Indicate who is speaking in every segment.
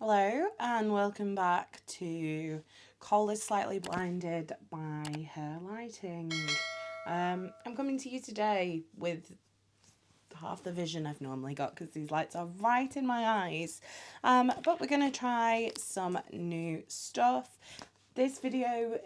Speaker 1: Hello and welcome back to Cole is Slightly Blinded by Her Lighting. I'm coming to you today with half the vision I've normally got because these lights are right in my eyes. But we're going to try some new stuff. This video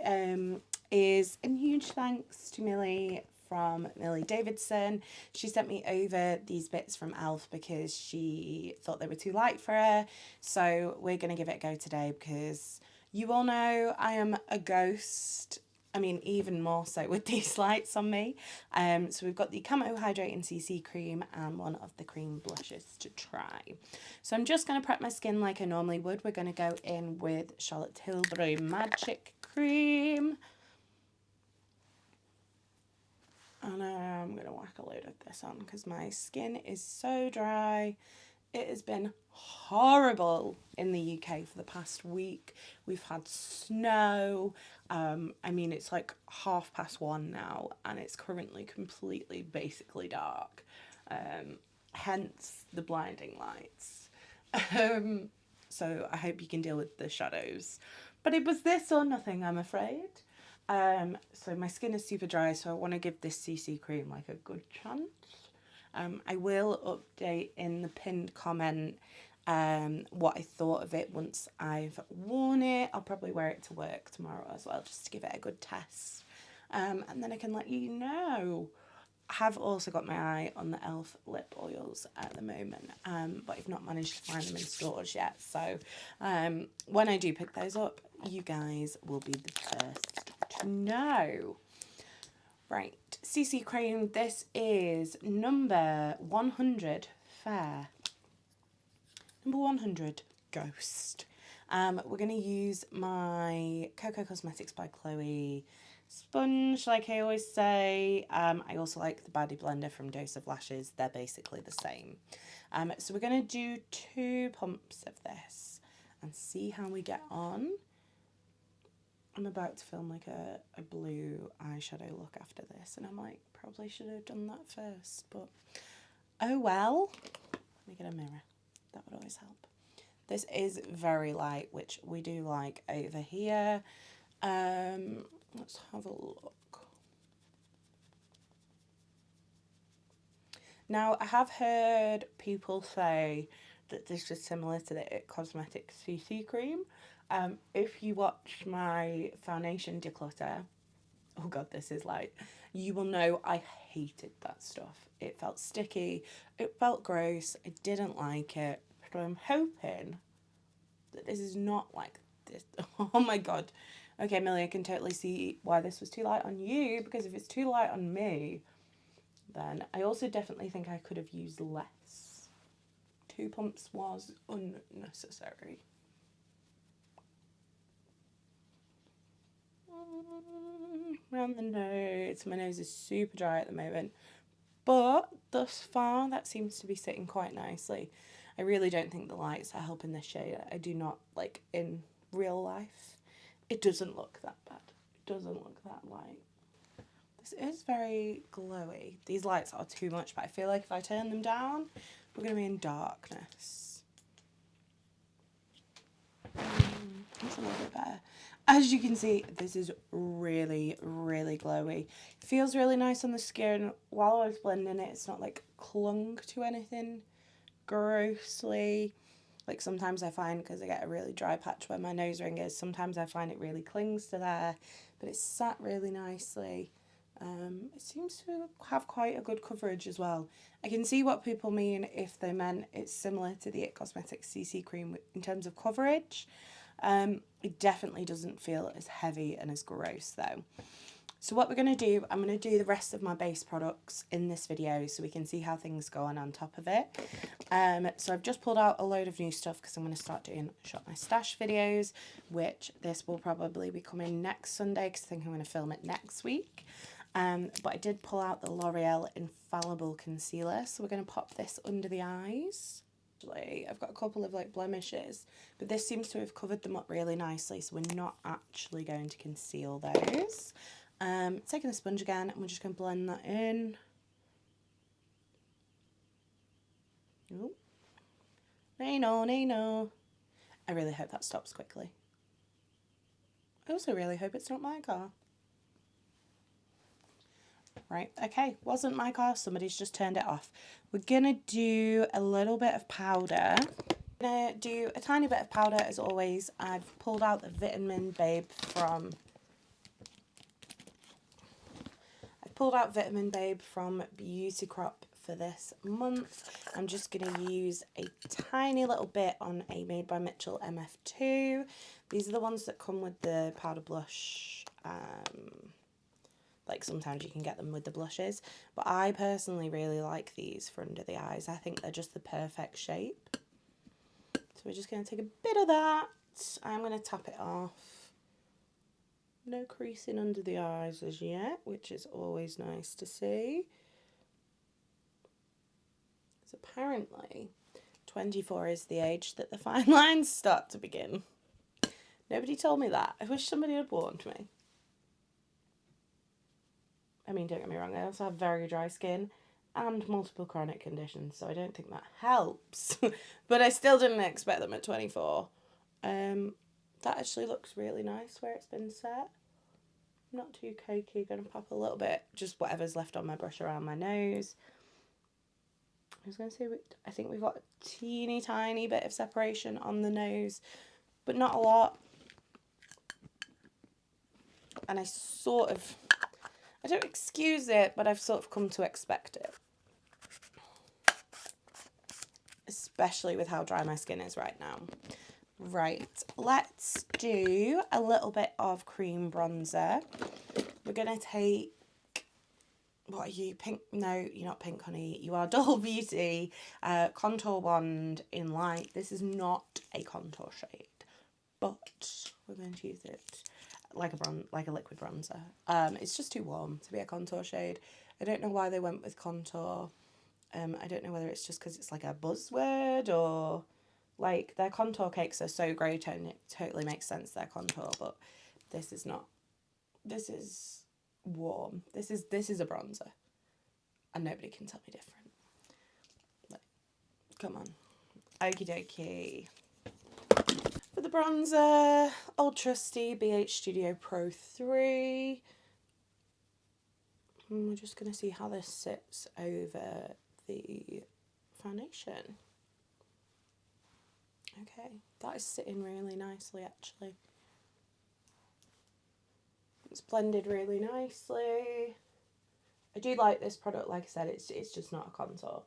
Speaker 1: is a huge thanks to Millie from Millie Davidson. She sent me over these bits from E.L.F because she thought they were too light for her. So we're going to give it a go today because you all know I am a ghost. I mean, even more so with these lights on me. So we've got the Camo Hydrating CC cream and one of the cream blushes to try. So I'm just going to prep my skin like I normally would. We're going to go in with Charlotte Tilbury Magic Cream. And I'm going to whack a load of this on because my skin is so dry. It has been horrible in the UK for the past week. We've had snow. I mean, it's like 1:30 now and it's currently completely basically dark. Hence the blinding lights. So I hope you can deal with the shadows. But it was this or nothing, I'm afraid. So my skin is super dry, so I want to give this CC cream like a good chance. I will update in the pinned comment what I thought of it once I've worn it. I'll probably wear it to work tomorrow as well, just to give it a good test. And then I can let you know. I have also got my eye on the E.L.F lip oils at the moment, but I've not managed to find them in stores yet. So when I do pick those up, you guys will be the first to know. Right, CC cream, this is number 100 Fair. Number 100 Ghost. We're going to use my Coco Cosmetics by Chloe sponge, like I always say. I also like the Baddie Blender from Dose of Lashes. They're basically the same. So we're going to do 2 pumps of this and see how we get on. I'm about to film like a blue eyeshadow look after this, and I'm like, probably should have done that first, but oh well. Let me get a mirror. That would always help. This is very light, which we do like over here. Let's have a look. Now, I have heard people say that this is similar to the It Cosmetics CC cream. If you watch my foundation declutter, oh god, this is light, you will know I hated that stuff. It felt sticky, it felt gross, I didn't like it, so I'm hoping that this is not like this. Oh my god. Okay, Millie, I can totally see why this was too light on you, because if it's too light on me, then I also definitely think I could have used less. 2 pumps was unnecessary. Around the nose. My nose is super dry at the moment, but thus far that seems to be sitting quite nicely. I really don't think the lights are helping this shade. I do not, like, in real life, it doesn't look that bad. It doesn't look that light. This is very glowy. These lights are too much, but I feel like if I turn them down, we're going to be in darkness. That's a little bit better. As you can see, this is really, really glowy. It feels really nice on the skin. While I was blending it, it's not like clung to anything grossly. Like sometimes I find, because I get a really dry patch where my nose ring is, sometimes I find it really clings to there, but it's sat really nicely. It seems to have quite a good coverage as well. I can see what people mean if they meant it's similar to the It Cosmetics CC cream in terms of coverage. It definitely doesn't feel as heavy and as gross though. So what we're going to do, I'm going to do the rest of my base products in this video so we can see how things go on top of it. So I've just pulled out a load of new stuff because I'm going to start doing Shop My Stash videos, which this will probably be coming next Sunday because I think I'm going to film it next week. But I did pull out the L'Oreal Infallible Concealer, so we're going to pop this under the eyes. I've got a couple of like blemishes, but this seems to have covered them up really nicely, so we're not actually going to conceal those. Taking the sponge again, and we're just going to blend that in. Oh, no. I really hope that stops quickly. I also really hope it's not my car. Right, okay, wasn't my car, somebody's just turned it off. We're gonna do a little bit of powder. I'm gonna do a tiny bit of powder as always. I've pulled out the Vitamin Babe from Beauty Crop for this month. I'm just going to use a tiny little bit on a Made by Mitchell MF2. These are the ones that come with the powder blush. Like sometimes you can get them with the blushes, but I personally really like these for under the eyes. I think they're just the perfect shape. So we're just going to take a bit of that. I'm going to tap it off. No creasing under the eyes as yet, which is always nice to see. So apparently 24 is the age that the fine lines start to begin. Nobody told me that. I wish somebody had warned me. I mean, don't get me wrong, I also have very dry skin and multiple chronic conditions, so I don't think that helps. But I still didn't expect them at 24. That actually looks really nice where it's been set. Not too cakey, gonna pop a little bit, just whatever's left on my brush around my nose. I was gonna say, I think we've got a teeny tiny bit of separation on the nose, but not a lot. And I don't excuse it, but I've sort of come to expect it. Especially with how dry my skin is right now. Right, let's do a little bit of cream bronzer. We're going to take, what are you, pink? No, you're not pink, honey. You are Dull Beauty Contour Wand in Light. This is not a contour shade, but we're going to use it like a liquid bronzer. It's just too warm to be a contour shade. I don't know why they went with contour. I don't know whether it's just because it's like a buzzword or... Like, their contour cakes are so great and it totally makes sense they're contour, but this is not. This is warm. This is a bronzer. And nobody can tell me different. Like, come on. Okie dokie. For the bronzer, old trusty BH Studio Pro 3. And we're just going to see how this sits over the foundation. Okay, that is sitting really nicely actually. It's blended really nicely. I do like this product, like I said, it's just not a contour.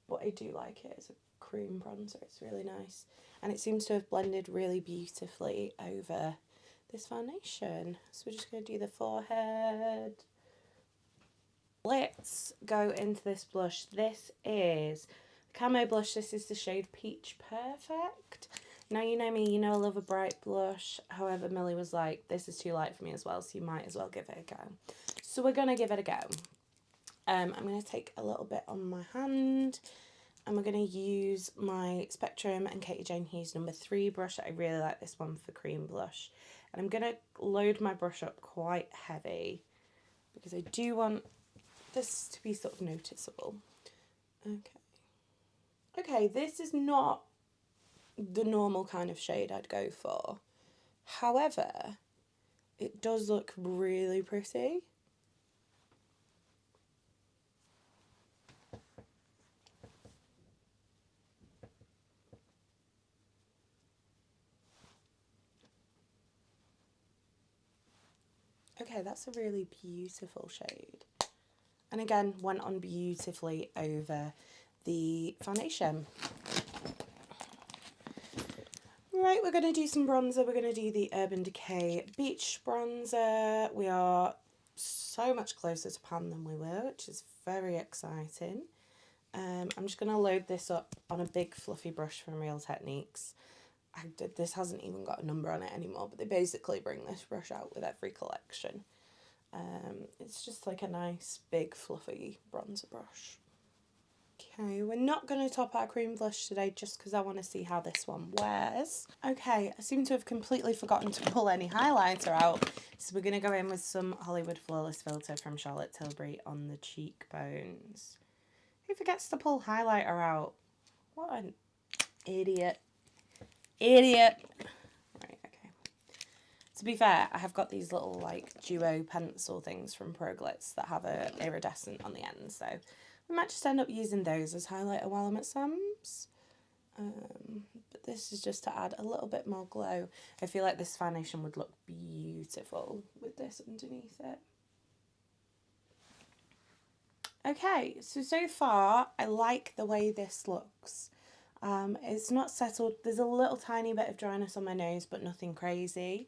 Speaker 1: But I do like it as a cream bronzer, it's really nice. And it seems to have blended really beautifully over this foundation. So we're just going to do the forehead. Let's go into this blush. This is Camo blush. This is the shade Peach Perfect. Now you know me, you know I love a bright blush. However, Millie was like, this is too light for me as well, so you might as well give it a go. So we're going to give it a go. I'm going to take a little bit on my hand, and we're going to use my Spectrum and Katie Jane Hughes number 3 brush. I really like this one for cream blush. And I'm going to load my brush up quite heavy, because I do want this to be sort of noticeable. Okay, this is not the normal kind of shade I'd go for. However, it does look really pretty. Okay, that's a really beautiful shade. And again, went on beautifully over the foundation. Right, we're going to do some bronzer. We're going to do the Urban Decay Beach Bronzer. We are so much closer to pan than we were, which is very exciting. I'm just going to load this up on a big fluffy brush from Real Techniques. This hasn't even got a number on it anymore, but they basically bring this brush out with every collection. It's just like a nice big fluffy bronzer brush. Okay, we're not going to top our cream blush today just because I want to see how this one wears. Okay, I seem to have completely forgotten to pull any highlighter out, so we're going to go in with some Hollywood Flawless Filter from Charlotte Tilbury on the cheekbones. Who forgets to pull highlighter out? What an Idiot. Idiot. Right, okay. To be fair, I have got these little like duo pencil things from Pro Glitz that have a iridescent on the end, so I might just end up using those as highlighter while I'm at Sam's. But this is just to add a little bit more glow. I feel like this foundation would look beautiful with this underneath it. Okay, so far I like the way this looks. It's not settled. There's a little tiny bit of dryness on my nose, but nothing crazy.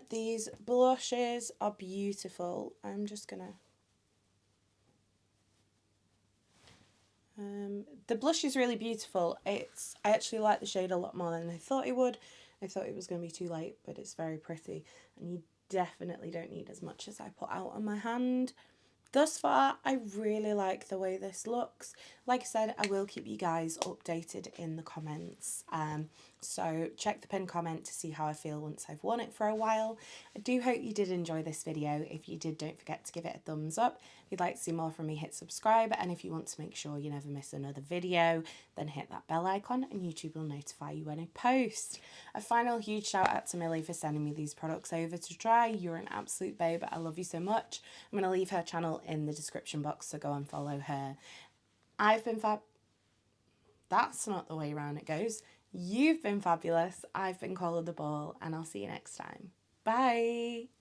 Speaker 1: These blushes are beautiful. I'm just gonna... the blush is really beautiful. I actually like the shade a lot more than I thought it would. I thought it was going to be too light, but it's very pretty. And you definitely don't need as much as I put out on my hand. Thus far, I really like the way this looks. Like I said, I will keep you guys updated in the comments. So check the pinned comment to see how I feel once I've worn it for a while. I do hope you did enjoy this video. If you did, don't forget to give it a thumbs up. If you'd like to see more from me, hit subscribe. And if you want to make sure you never miss another video, then hit that bell icon and YouTube will notify you when I post. A final huge shout out to Millie for sending me these products over to try. You're an absolute babe. I love you so much. I'm going to leave her channel in the description box, so go and follow her. I've been That's not the way around it goes. You've been fabulous. I've been Cola the Ball, and I'll see you next time. Bye.